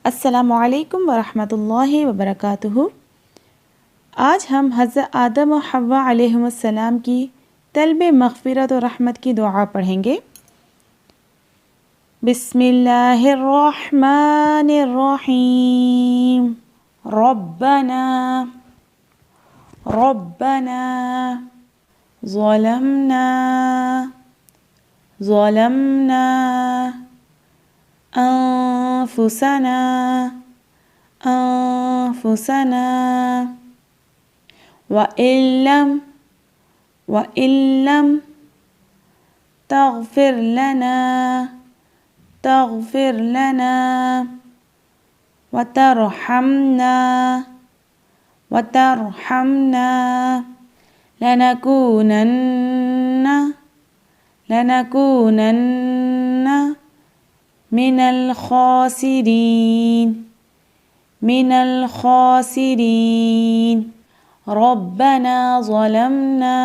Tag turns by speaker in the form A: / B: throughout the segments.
A: अस्सलामु अलैकुम वरहमतुल्लाहि वबरकातुहू। आज हम हज़रत आदम और हव्वा अलैहिमुस्सलाम की तलब मग़फ़िरत और रहमत की दुआ पढ़ेंगे। बिस्मिल्लाहिर्रहमानिर्रहीम। रब्बना रब्बना ज़लमना ज़लमना أنفسنا أنفسنا وإن لم تغفر لنا وترحمنا لنكونن من الخاسرين. ربنا ظلمنا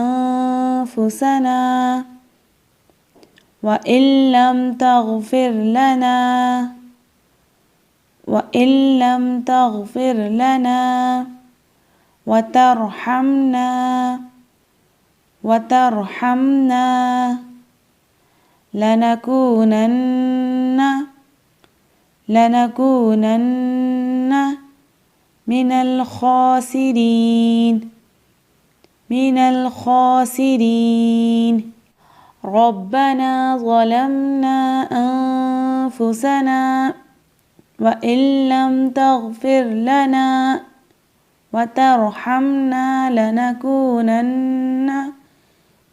A: أنفسنا وإن لم تغفر لنا وترحمنا لنكونن من الخاسرين. ربنا ظلمنا أنفسنا وإن لم تغفر لنا وترحمنا لنكونن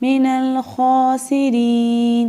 A: من الخاسرين.